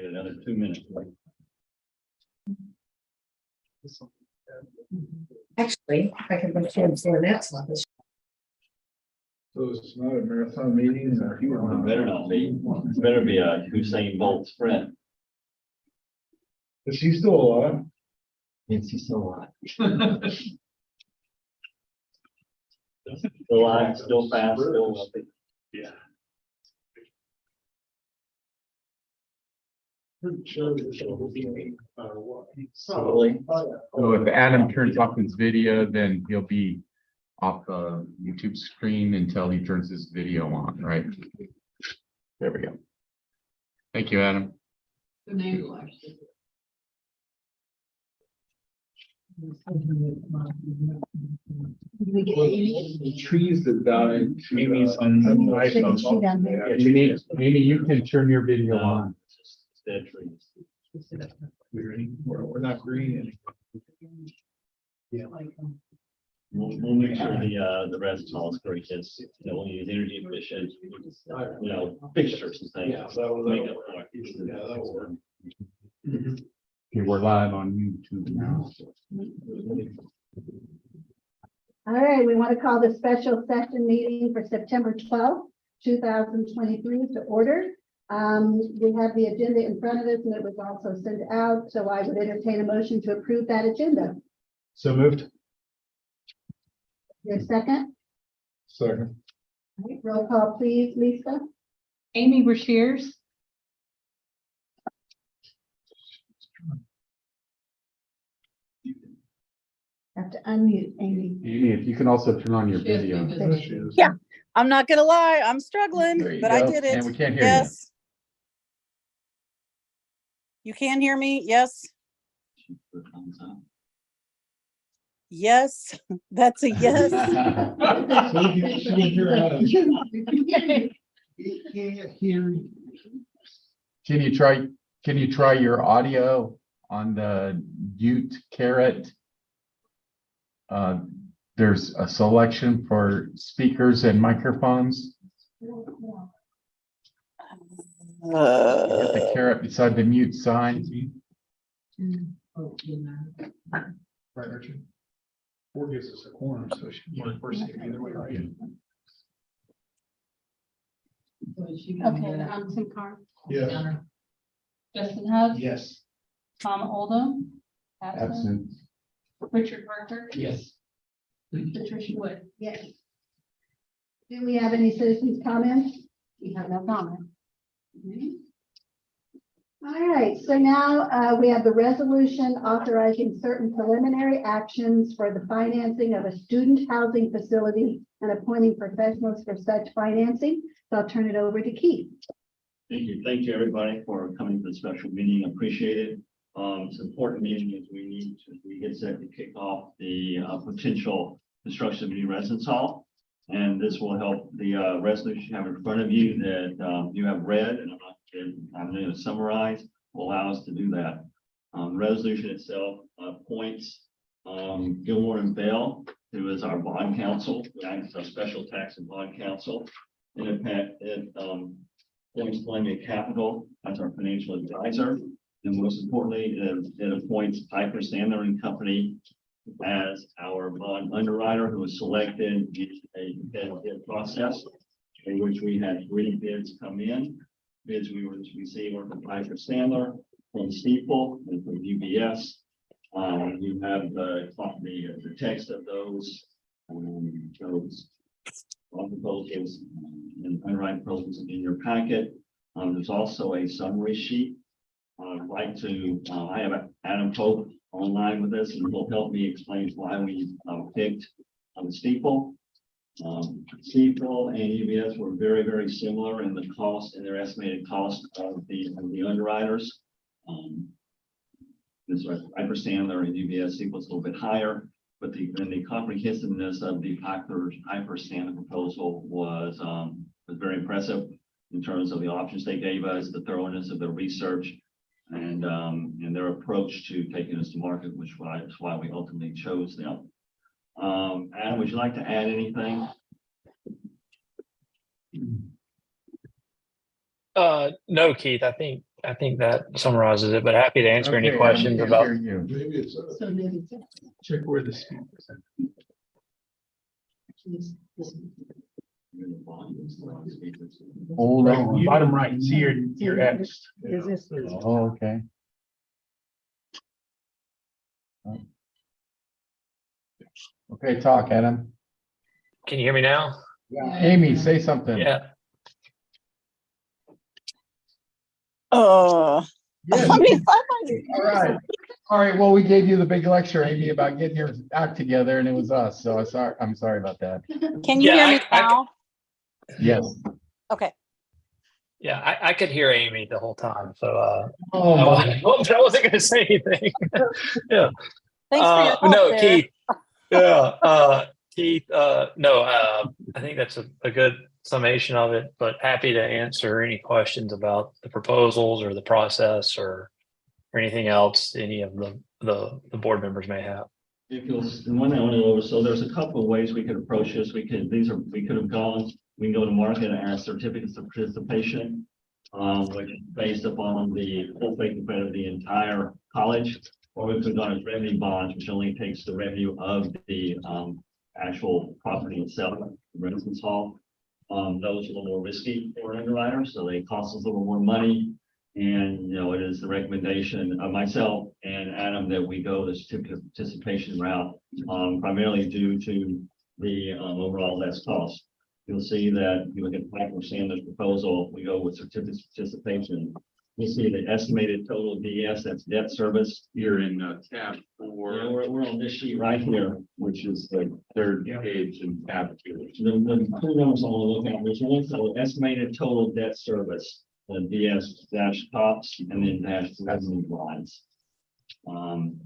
Get another 2 minutes. Actually, I can make sure before that's not this. So it's not a marathon meeting or you It better not be. It better be a Usain Bolt sprint. Is he still alive? Means he's still alive. Still alive, still fast, still wealthy. Yeah. Probably. So if Adam turns off his video, then he'll be off the YouTube screen until he turns his video on, right? There we go. Thank you, Adam. We get Amy. The trees that died. Amy's on the iPhone. She down there. Amy, you can turn your video on. Dead trees. We're not green We'll make sure the rest is all great. It's, we'll use energy efficient, fixtures and things. Yeah, that was- Make it work. Okay, we're live on YouTube now. All right, we want to call the special session meeting for September 12th, 2023 to order. We have the agenda in front of us and it was also sent out, so I would entertain a motion to approve that agenda. So moved. Your second? Second. All right, roll call, please, Lisa. Amy Rushiers, Have to unmute Amy. Amy, if you can also turn on your video. There she is. Yeah. I'm not gonna lie, I'm struggling, There you but I go. did it. And we can't hear you. Yes. You can hear me? Yes. Yes, that's a yes. Can you try your audio on the Ute Carrot? There's a selection for speakers and microphones. Hit the carrot beside the mute sign. Right, Richard. Four gives us a quorum, so she can first either way, right? okay, Tim Carr, Yeah. Justin Hub, Yes. Tom Oldham, absent, Absent. Richard Parker, Yes. Patricia Wood. Yes. Do we have any citizens' comments? We have no comment. All right, so now we have the resolution authorizing certain preliminary actions for the financing of a student housing facility and appointing professionals for such financing. So I'll turn it over to Keith. Thank you, everybody, for coming to the special meeting. Appreciate it. It's an important meeting as we get set to kick off the potential construction of a new residence hall. And this will help the resolution you have in front of you that you have read, and I'm going to summarize, will allow us to do that. The resolution itself appoints Gilmore and Bell, who is our bond counsel, who acts as our special tax and bond counsel. And it appoints Columbia Capital as our financial advisor. And most importantly, it appoints Piper Sandler and Company as our bond underwriter, who was selected in a bid process in which we had 3 bids come in. Bids we received were from Piper Sandler, from Stifel, and from UBS. You have the text of those proposals and underwriting proposals in your packet. There's also a summary sheet. I have Adam Pope online with us, and he'll help me explain why we picked Stifel. Stifel and UBS were very, very similar in the cost and their estimated cost of the underwriters. This was Piper Sandler and UBS Stifel is a little bit higher, but the comprehensiveness of the Piper Sandler proposal was very impressive in terms of the options they gave us, the thoroughness of their research, and their approach to taking us to market, which is why we ultimately chose them. Adam, would you like to add anything? No, Keith, I think I think that summarizes it, but happy to answer any Okay, questions Adam, about. hear you. Maybe it's. So maybe it's- Check where the speakers are. Hold Right, on. bottom right, see your X. Is this- Oh, okay. Okay, talk, Adam. Can you hear me now? Amy, say something. Yeah. Oh, Yes. I mean, All right. All right. Well, we gave you the big lecture, Amy, about getting your act together, and it was us. So I'm sorry about that. can you Yeah, hear me I- now? Yes. Okay. Yeah, I could hear Amy the whole time, so Oh, my. I wasn't going to say anything. Yeah. Thanks for your help No, there. Keith. Yeah, Keith. No, I think that's a good summation of it. But happy to answer any questions about the proposals or the process or anything else any of the board members may have. If you'll, and one thing I want to go over, so there's a couple of ways we could approach this. We could have gone, we can go to market and ask certificates of participation, which is based upon the full faith and credit of the entire college. Or we could have gone as revenue bonds, which only takes the revenue of the, actual property itself, the residence hall. Those are a little more risky for an underwriter, so they cost us a little more money. And, you know, it is the recommendation of myself and Adam that we go the certificate of participation route, primarily due to the, overall less cost. You'll see that if you look at Piper Sandler's proposal, we go with certificate of participation. You see the estimated total DS, that's debt service. You're in tab Yeah, 4, we're on this sheet right here. which is the third page in tab 2. The two numbers I want to look at, there's one called estimated total debt service, the DS dash tops and then dash revenue lines. And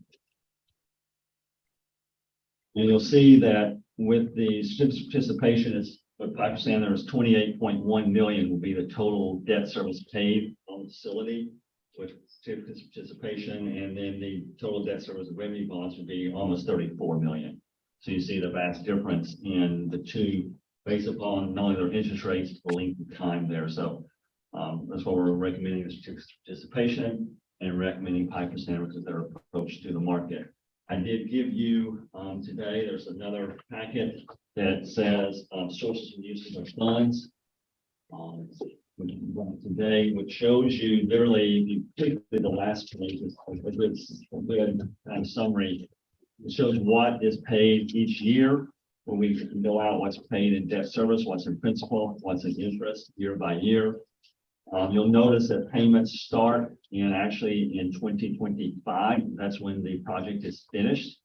you'll see that with the certificate of participation, it's what Piper Sandler is 28.1 million will be the total debt service paid on the facility with certificate of participation, and then the total debt service revenue bonds would be almost 34 million. So you see the vast difference in the two based upon not only their interest rates, but the length of time there. So that's why we're recommending the certificate of participation and recommending Piper Sandler as their approach to the market. I did give you today, there's another packet that says sources and uses of funds. Today, which shows you literally, particularly the last page, is a good kind of summary. It shows what is paid each year when we can go out, what's paid in debt service, what's in principal, what's in interest year by year. You'll notice that payments start actually in 2025. That's when the project is finished.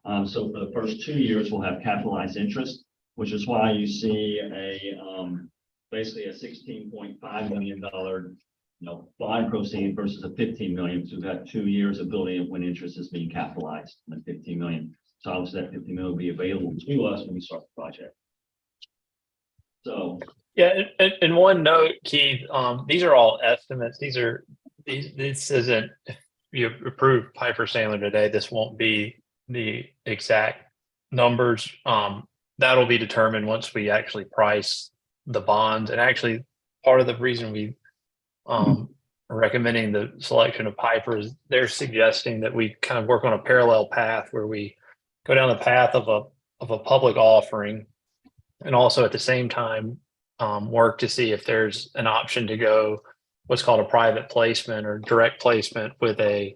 So for the first 2 years, we'll have capitalized interest, which is why you see basically a $16.5 million, bond proceed versus a 15 million. So we've got 2 years of building it when interest is being capitalized, and 15 million. So obviously that 15 million will be available to us when we start the project. So. Yeah, and one note, Keith, these are all estimates. This isn't, if you approve Piper Sandler today, this won't be the exact numbers. That'll be determined once we actually price the bonds. And actually, part of the reason we are recommending the selection of Piper is they're suggesting that we kind of work on a parallel path where we go down the path of a public offering, and also at the same time work to see if there's an option to go what's called a private placement or direct placement with a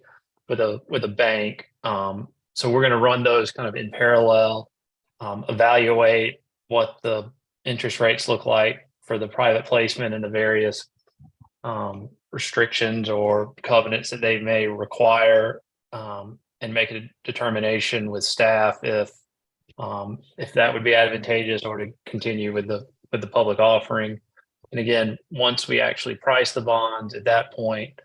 bank. So we're going to run those kind of in parallel, evaluate what the interest rates look like for the private placement and the various restrictions or covenants that they may require, and make a determination with staff if that would be advantageous or to continue with the public offering. And again, once we actually price the bonds, at that point,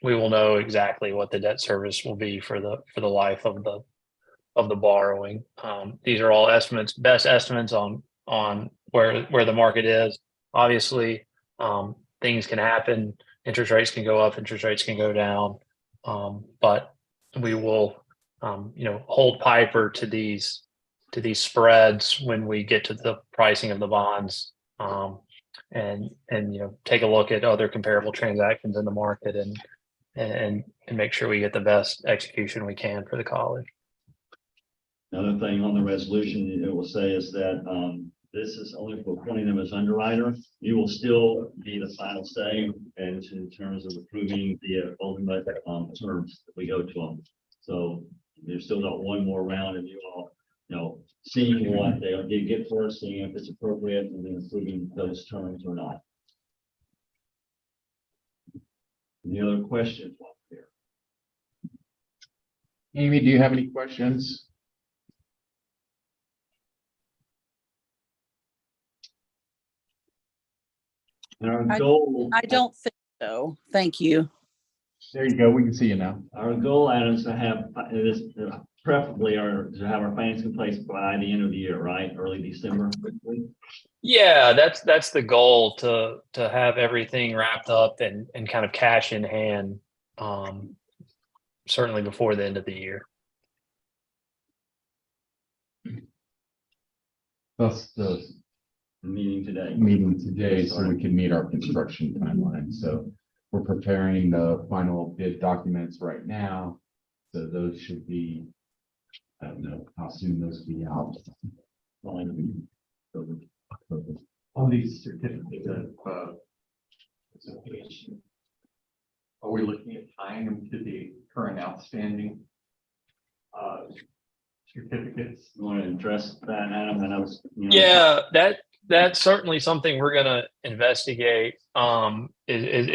we will know exactly what the debt service will be for the life of the borrowing. These are all estimates, best estimates on where the market is. Obviously, things can happen. Interest rates can go up, interest rates can go down. But we will, hold Piper to these spreads when we get to the pricing of the bonds. and, take a look at other comparable transactions in the market and make sure we get the best execution we can for the college. Another thing on the resolution, it will say is that, this is only for appointing them as underwriter. You will still be the final say and in terms of approving the ultimate, terms that we go to them. So there's still got one more round of you all, seeing what they get for us, seeing if it's appropriate and then approving those terms or not. Any other questions while we're here? Amy, do you have any questions? And our goal. I don't think so. Thank you. There you go. We can see you now. Our goal, Adam, is to have this preferably to have our finance in place by the end of the year, right? Early December. Yeah, that's the goal, to have everything wrapped up and kind of cash in hand, certainly before the end of the year. Thus the Meeting today. meeting today so we can meet our construction timeline. So we're preparing the final bid documents right now. So those should be, I don't know how soon those will be out. On these certificates of, are we looking at tying them to the current outstanding certificates? You want to address that, Adam? And I was. Yeah, that's certainly something we're gonna investigate, is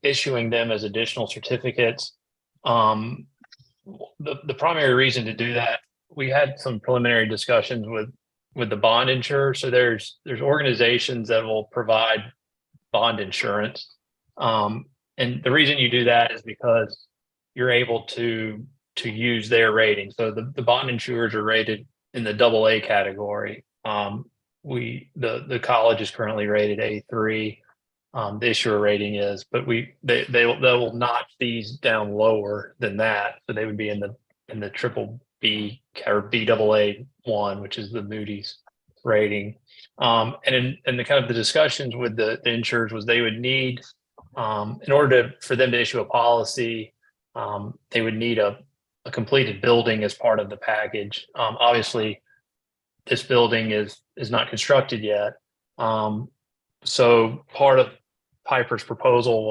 issuing them as additional certificates. The primary reason to do that, we had some preliminary discussions with the bond insurer. So there's organizations that will provide bond insurance. And the reason you do that is because you're able to use their rating. So the bond insurers are rated in the AA category. The college is currently rated A3. The issuer rating is, but they will notch these down lower than that. So they would be in the triple B or Baa1, which is the Moody's rating. And in the kind of the discussions with the insurers was they would need, in order for them to issue a policy, they would need a completed building as part of the package. Obviously, this building is not constructed yet. So part of Piper's proposal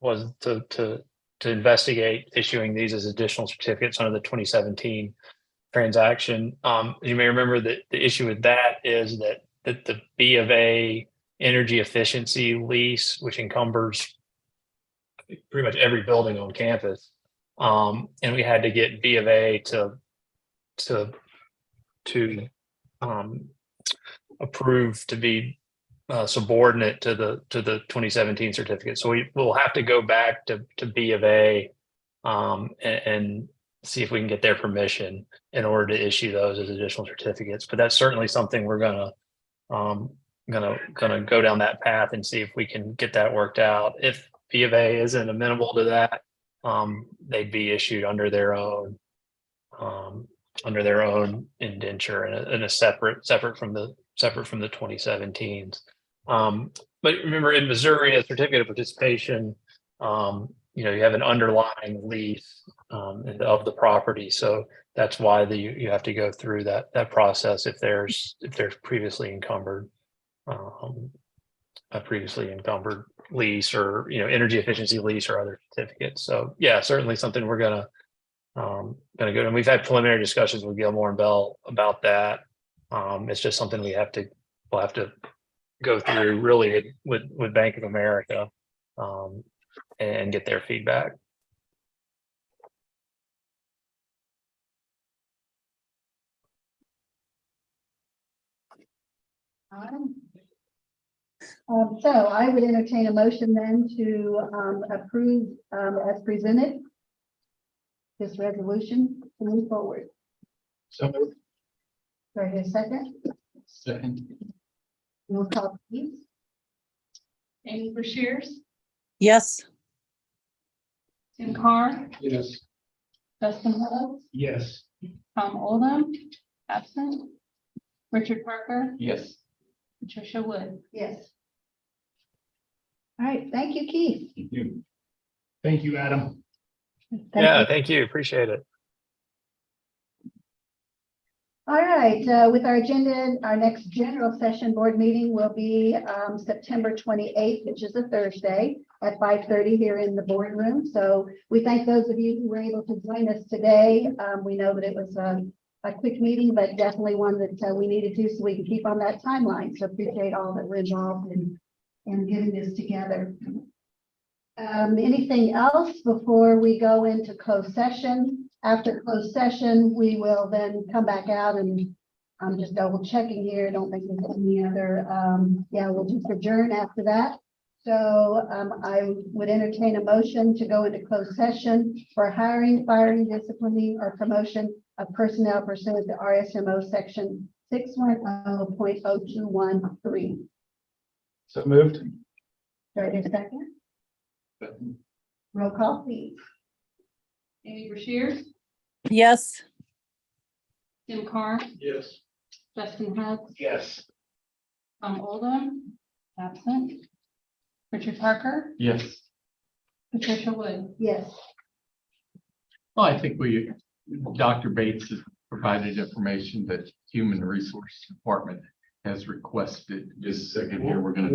was to investigate issuing these as additional certificates under the 2017 transaction. You may remember that the issue with that is that the B of A energy efficiency lease, which encumbers pretty much every building on campus, and we had to get B of A to approved to be subordinate to the 2017 certificate. So we will have to go back to B of A and see if we can get their permission in order to issue those as additional certificates. But that's certainly something we're gonna go down that path and see if we can get that worked out. If B of A isn't amenable to that, they'd be issued under their own indenture and a separate from the 2017s. But remember, in Missouri, a certificate of participation, you have an underlying lease of the property, so that's why you have to go through that process if there's previously encumbered lease or energy efficiency lease or other certificates. So yeah, certainly something we're gonna go, and we've had preliminary discussions with Gilmore and Bell about that. It's just something we'll have to go through really with Bank of America and get their feedback. So I would entertain a motion then to approve as presented this resolution to move forward. So moved. Do I hear a second? Second. Roll call, please. Amy Beshears, Yes. Tim Carr, Yes. Dustin Wells, Yes. Tom Oldham, absent. Richard Parker, Yes. Patricia Wood. Yes. All right, thank you, Keith. Thank you. Thank you, Adam. Thank Yeah, you. thank you. Appreciate it. All right, with our agenda, our next general session board meeting will be September 28th, which is a Thursday at 5:30 here in the boardroom. So we thank those of you who were able to join us today. We know that it was a quick meeting, but definitely one that we needed to so we can keep on that timeline. So appreciate all that were involved in getting this together. Anything else before we go into closed session? After closed session, we will then come back out and I'm just double checking here. I don't think there's any other, we'll just adjourn after that. So I would entertain a motion to go into closed session for hiring, firing, disciplining, or promotion of personnel pursuant to RSMO section 610.0213. So moved. Do I hear a second? Roll call, please. Amy Rushiers, Yes. Tim Carr, Yes. Justin Hutz, Yes. Tom Oldham, absent. Richard Parker, Yes. Patricia Wood. Yes. Well, I think Dr. Bates has provided information that Human Resource Department has requested. Just a second here, we're gonna